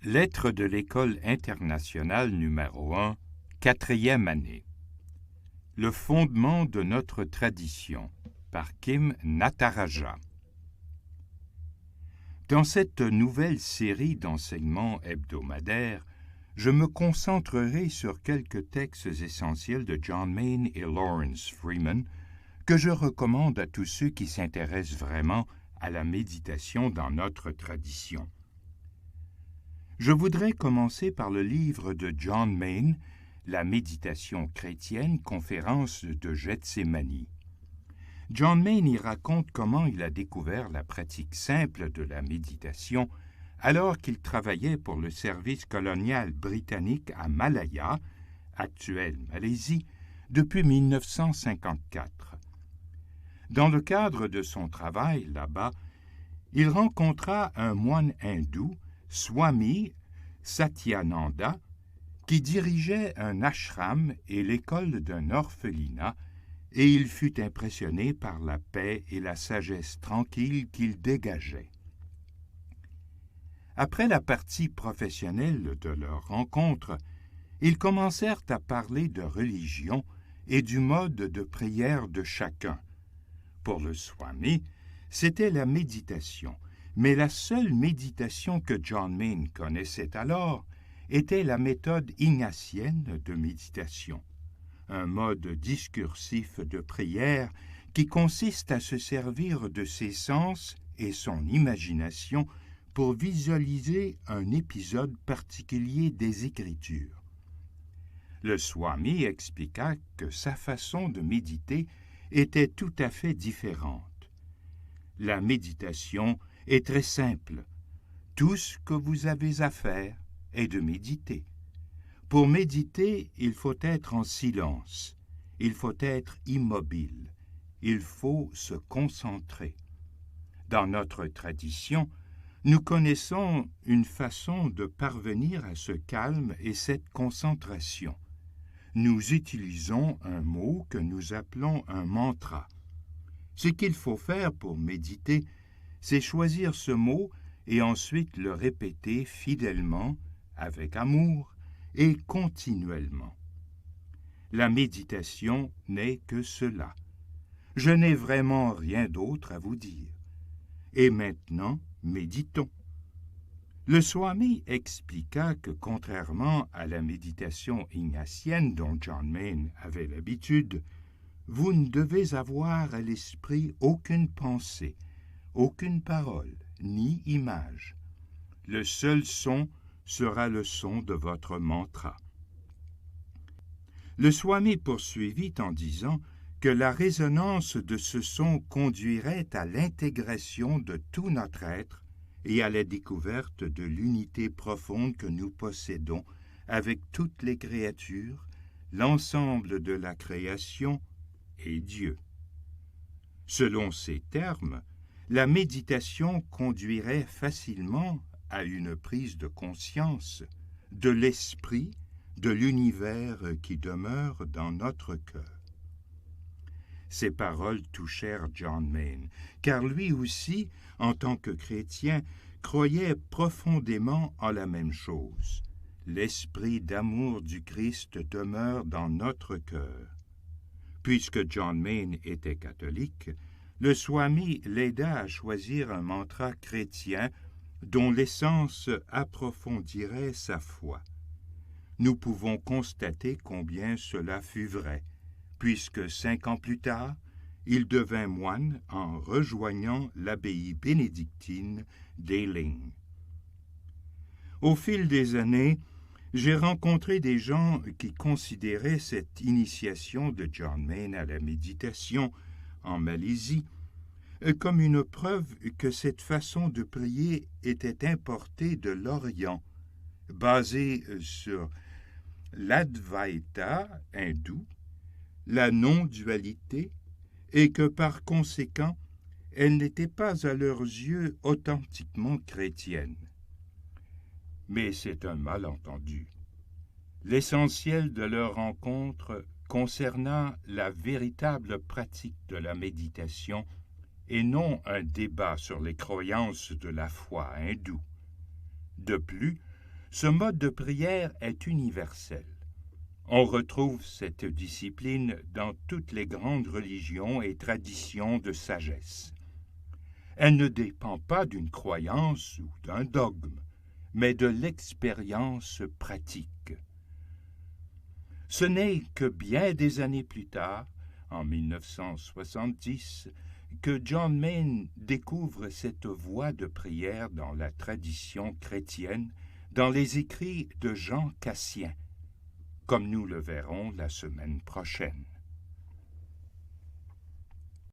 Lettre de l'École internationale numéro 1, 4e année. Le fondement de notre tradition, par Kim Nataraja. Dans cette nouvelle série d'enseignements hebdomadaires, je me concentrerai sur quelques textes essentiels de John Main et Lawrence Freeman que je recommande à tous ceux qui s'intéressent vraiment à la méditation dans notre tradition. Je voudrais commencer par le livre de John Main, La méditation chrétienne, conférence de Gethsémani. John Main y raconte comment il a découvert la pratique simple de la méditation alors qu'il travaillait pour le service colonial britannique à Malaya, actuelle Malaisie, depuis 1954. Dans le cadre de son travail là-bas, il rencontra un moine hindou, Swami Satyananda, qui dirigeait un ashram et l'école d'un orphelinat, et il fut impressionné par la paix et la sagesse tranquille qu'il dégageait. Après la partie professionnelle de leur rencontre, ils commencèrent à parler de religion et du mode de prière de chacun. Pour le Swami, c'était la méditation, mais la seule méditation que John Main connaissait alors était la méthode ignatienne de méditation, un mode discursif de prière qui consiste à se servir de ses sens et son imagination pour visualiser un épisode particulier des Écritures. Le Swami expliqua que sa façon de méditer était tout à fait différente. La méditation est très simple. Tout ce que vous avez à faire est de méditer. Pour méditer, il faut être en silence, il faut être immobile, il faut se concentrer. Dans notre tradition, nous connaissons une façon de parvenir à ce calme et cette concentration. Nous utilisons un mot que nous appelons un mantra. Ce qu'il faut faire pour méditer, c'est choisir ce mot et ensuite le répéter fidèlement, avec amour et continuellement. La méditation n'est que cela. Je n'ai vraiment rien d'autre à vous dire. Et maintenant, méditons. Le Swami expliqua que contrairement à la méditation ignatienne dont John Main avait l'habitude, vous ne devez avoir à l'esprit aucune pensée, aucune parole, ni image. Le seul son sera le son de votre mantra. Le Swami poursuivit en disant que la résonance de ce son conduirait à l'intégration de tout notre être et à la découverte de l'unité profonde que nous possédons avec toutes les créatures, l'ensemble de la création et Dieu. Selon ces termes, la méditation conduirait facilement à une prise de conscience de l'esprit, de l'univers qui demeure dans notre cœur. Ces paroles touchèrent John Main, car lui aussi, en tant que chrétien, croyait profondément en la même chose. L'esprit d'amour du Christ demeure dans notre cœur. Puisque John Main était catholique, le Swami l'aida à choisir un mantra chrétien dont l'essence approfondirait sa foi. Nous pouvons constater combien cela fut vrai, puisque 5 ans plus tard, il devint moine en rejoignant l'abbaye bénédictine d'Eiling. Au fil des années, j'ai rencontré des gens qui considéraient cette initiation de John Main à la méditation en Malaisie comme une preuve que cette façon de prier était importée de l'Orient, basée sur l'Advaita hindou, la non-dualité, et que par conséquent, elle n'était pas à leurs yeux authentiquement chrétienne. Mais c'est un malentendu. L'essentiel de leur rencontre concernant la véritable pratique de la méditation et non un débat sur les croyances de la foi hindoue. De plus, Ce mode de prière est universel. On retrouve cette discipline dans toutes les grandes religions et traditions de sagesse. Elle ne dépend pas d'une croyance ou d'un dogme, mais de l'expérience pratique. Ce n'est que bien des années plus tard, en 1970, que John Main découvre cette voie de prière dans la tradition chrétienne, dans les écrits de Jean Cassien, comme nous le verrons la semaine prochaine.